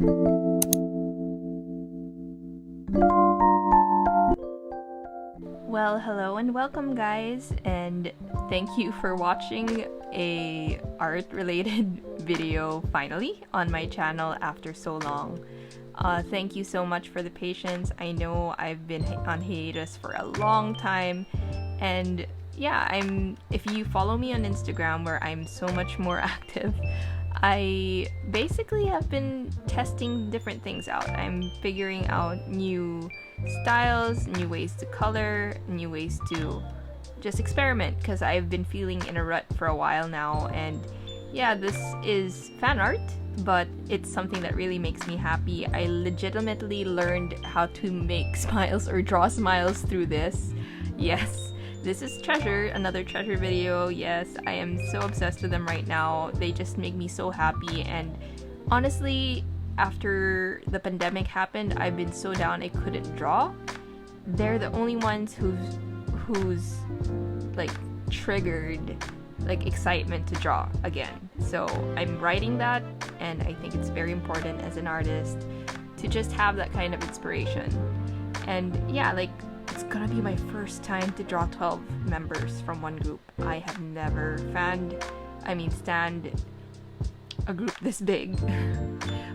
Well, hello and welcome guys, and thank you for watching a art-related video finally on my channel after so long. Thank you so much for the patience. I know I've been on hiatus for a long time, and yeah, if you follow me on Instagram where I'm so much more active, I basically have been testing different things out. I'm figuring out new styles, new ways to color, new ways to just experiment, because I've been feeling in a rut for a while now. And yeah, this is fan art, but it's something that really makes me happy. I legitimately learned how to make smiles or draw smiles through this. Yes, this is Treasure, another Treasure video. Yes, I am so obsessed with them right now. They just make me so happy, and honestly, after the pandemic happened, I've been so down I couldn't draw. They're the only ones who's like triggered like excitement to draw again. So I'm writing that, and I think it's very important as an artist to just have that kind of inspiration. And yeah, like, it's gonna be my first time to draw 12 members from one group. I have never stand a group this big.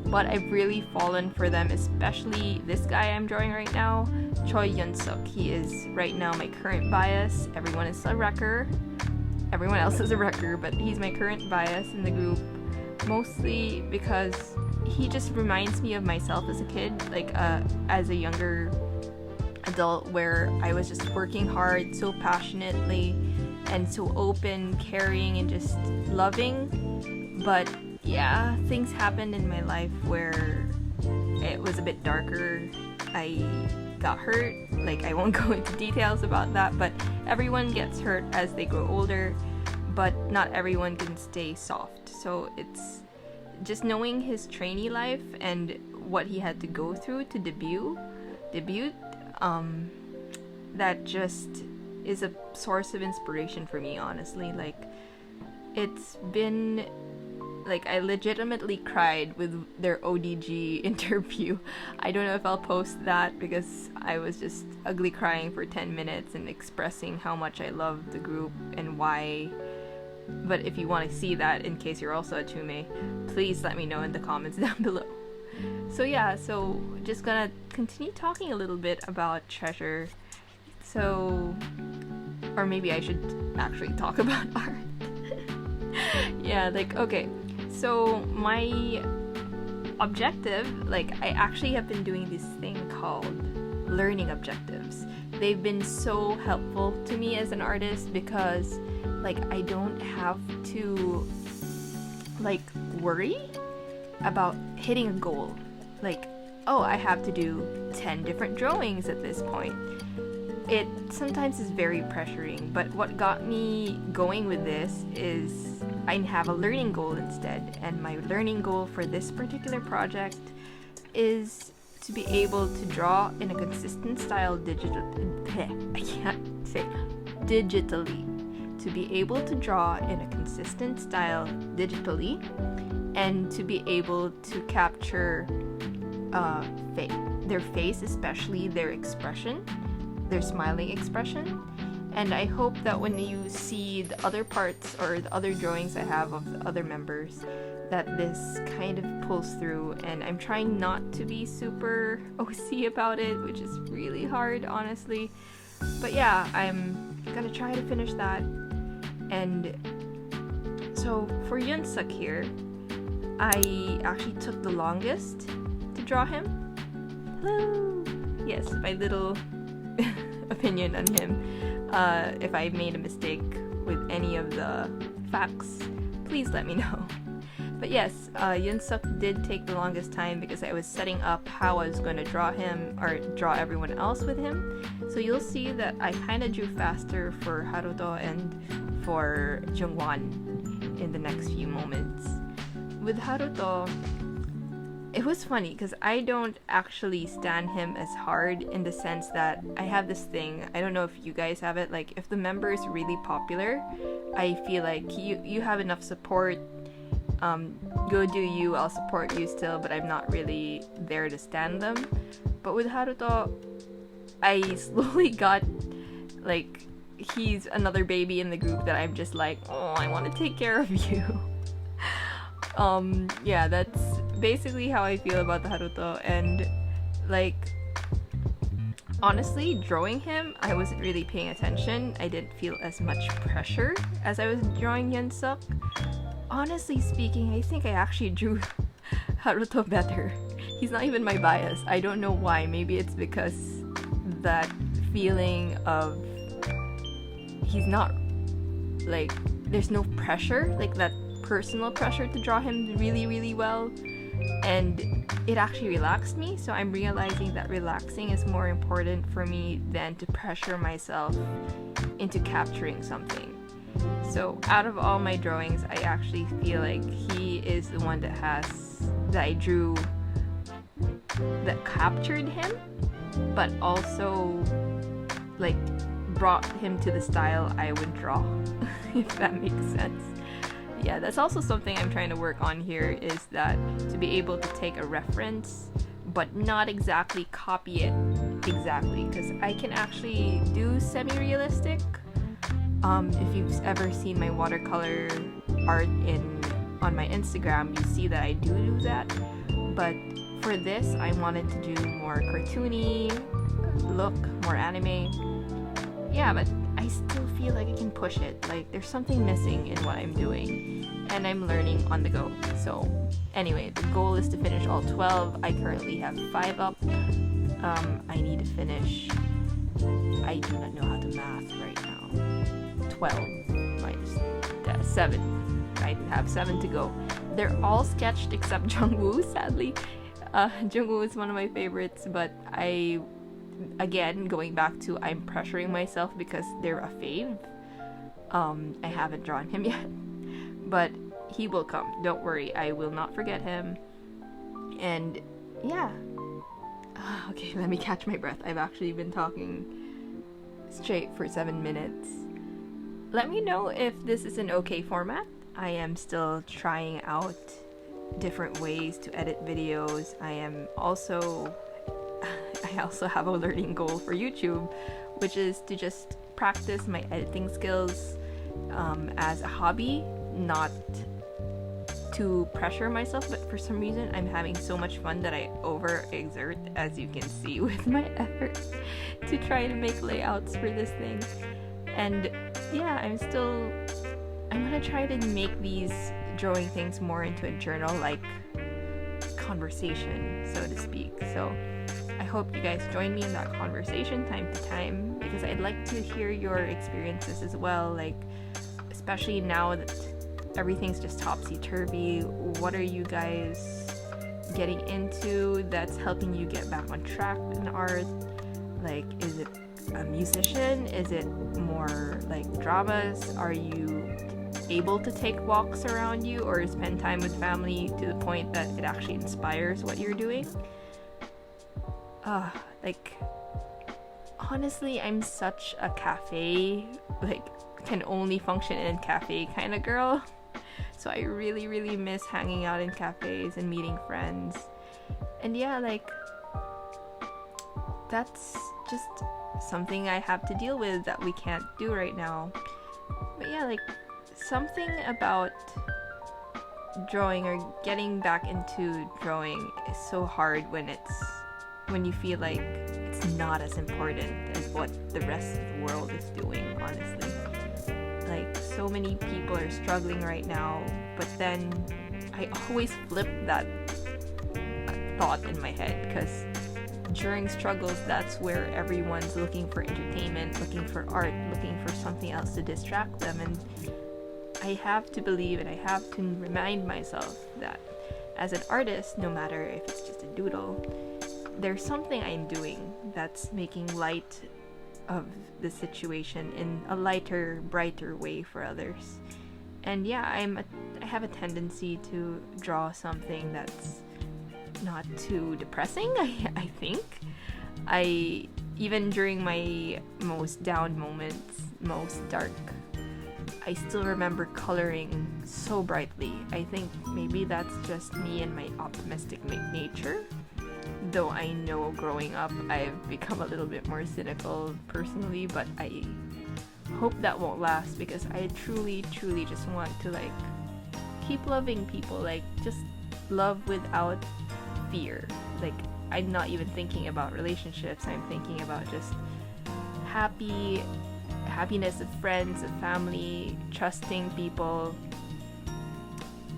But I've really fallen for them, especially this guy I'm drawing right now, Choi Yun-suk. He is right now my current bias. Everyone is a wrecker. Everyone else is a wrecker, but he's my current bias in the group, mostly because he just reminds me of myself as a kid, like as a younger adult, where I was just working hard so passionately and so open, caring, and just loving. But yeah, things happened in my life where it was a bit darker. I got hurt. Like, I won't go into details about that, but everyone gets hurt as they grow older, but not everyone can stay soft. So it's just knowing his trainee life and what he had to go through to debut, that just is a source of inspiration for me, honestly. Like, it's been like, I legitimately cried with their ODG interview. I don't know if I'll post that because I was just ugly crying for 10 minutes and expressing how much I love the group and why. But if you want to see that, in case you're also a Tume, please let me know in the comments down below. So yeah, so just gonna continue talking a little bit about Treasure. So, or maybe I should actually talk about art. Yeah, like, okay. So my objective, like, I actually have been doing this thing called learning objectives. They've been so helpful to me as an artist because, like, I don't have to, like, worry about hitting a goal. Like, oh, I have to do 10 different drawings at this point. It sometimes is very pressuring, but what got me going with this is I have a learning goal instead, and my learning goal for this particular project is to be able to draw in a consistent style digitally. To be able to draw in a consistent style digitally, and to be able to capture their face, especially their expression, their smiling expression. And I hope that when you see the other parts or the other drawings I have of the other members, that this kind of pulls through. And I'm trying not to be super OC about it, which is really hard, honestly. But yeah, I'm gonna try to finish that. And so for Yun-suk here, I actually took the longest to draw him. Hello! Yes, my little opinion on him. If I made a mistake with any of the facts, please let me know. But yes, Yun-suk did take the longest time because I was setting up how I was going to draw him or draw everyone else with him. So you'll see that I kind of drew faster for Haruto and for Jungwon in the next few moments. With Haruto, it was funny because I don't actually stan him as hard, in the sense that I have this thing, I don't know if you guys have it, like, if the member is really popular, I feel like you have enough support Go do you, I'll support you still, but I'm not really there to stand them. But with Haruto, I slowly got, like, he's another baby in the group that I'm just like, oh, I want to take care of you. Yeah, that's basically how I feel about the Haruto. And, like, honestly, drawing him, I wasn't really paying attention. I didn't feel as much pressure as I was drawing Yensuk. Honestly speaking, I think I actually drew Haruto better. He's not even my bias. I don't know why. Maybe it's because that feeling of he's not, like, there's no pressure, like that personal pressure to draw him really, really well. And it actually relaxed me, so I'm realizing that relaxing is more important for me than to pressure myself into capturing something. So out of all my drawings, I actually feel like he is the one that I drew that captured him, but also like brought him to the style I would draw, if that makes sense. Yeah, that's also something I'm trying to work on here, is that to be able to take a reference but not exactly copy it exactly, because I can actually do semi-realistic. If you've ever seen my watercolor art on my Instagram, you see that I do that. But for this, I wanted to do more cartoony look, more anime. Yeah, but I still feel like I can push it. Like, there's something missing in what I'm doing, and I'm learning on the go. So anyway, the goal is to finish all 12. I currently have 5 up. I need to finish, I do not know how to math right now. 12 minus 7. I have 7 to go. They're all sketched except Jungwoo, sadly. Jungwoo is one of my favorites, but again, going back to I'm pressuring myself because they're a fave. I haven't drawn him yet, but he will come. Don't worry, I will not forget him. And yeah. Okay, let me catch my breath. I've actually been talking straight for 7 minutes. Let me know if this is an okay format. I am still trying out different ways to edit videos. I also have a learning goal for YouTube, which is to just practice my editing skills as a hobby, not to pressure myself. But for some reason, I'm having so much fun that I overexert, as you can see with my efforts to try to make layouts for this thing. And yeah, I'm gonna try to make these drawing things more into a journal-like conversation, so to speak. So I hope you guys join me in that conversation time to time, because I'd like to hear your experiences as well, like, especially now that everything's just topsy-turvy. What are you guys getting into that's helping you get back on track in art? Like, is it a musician? Is it more like dramas? Are you able to take walks around you or spend time with family to the point that it actually inspires what you're doing? Like, honestly, I'm such a cafe, like, can only function in a cafe kind of girl. So I really, really miss hanging out in cafes and meeting friends. And yeah, like, that's just something I have to deal with that we can't do right now. But yeah, like, something about drawing or getting back into drawing is so hard when you feel like it's not as important as what the rest of the world is doing, honestly. Like, so many people are struggling right now, but then I always flip that thought in my head, because during struggles, that's where everyone's looking for entertainment, looking for art, looking for something else to distract them. And I have to believe, and I have to remind myself that as an artist, no matter if it's just a doodle, there's something I'm doing that's making light of the situation in a lighter, brighter way for others. And yeah, I have a tendency to draw something that's not too depressing, I think. Even during my most down moments, most dark, I still remember coloring so brightly. I think maybe that's just me and my optimistic nature. Though I know growing up I've become a little bit more cynical personally, but I hope that won't last because I truly just want to like keep loving people, like just love without fear. Like I'm not even thinking about relationships, I'm thinking about just happiness of friends, of family, trusting people.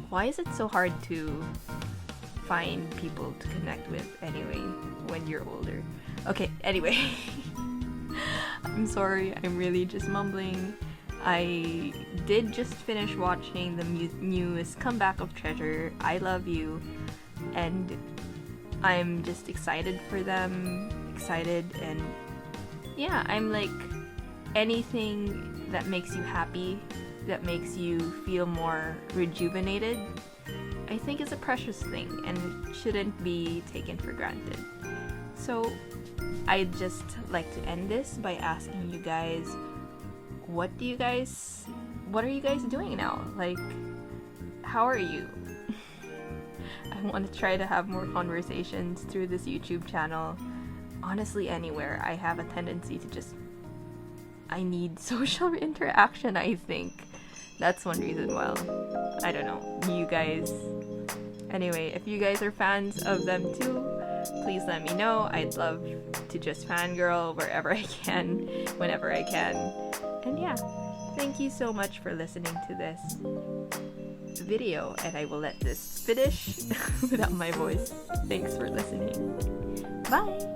Why is it so hard to find people to connect with anyway when you're older? Okay, anyway. I'm sorry, I'm really just mumbling. I did just finish watching the newest comeback of Treasure, I Love You, and I'm just excited for them, and yeah, I'm like, anything that makes you happy, that makes you feel more rejuvenated, I think is a precious thing and shouldn't be taken for granted. So I'd just like to end this by asking you guys, what are you guys doing now? Like, how are you? I want to try to have more conversations through this YouTube channel. Honestly, anywhere. I have a tendency to I need social interaction, I think. That's one reason why. I don't know. You guys. Anyway, if you guys are fans of them too, please let me know. I'd love to just fangirl wherever I can, whenever I can. And yeah, thank you so much for listening to this video, and I will let this finish without my voice. Thanks for listening. Bye!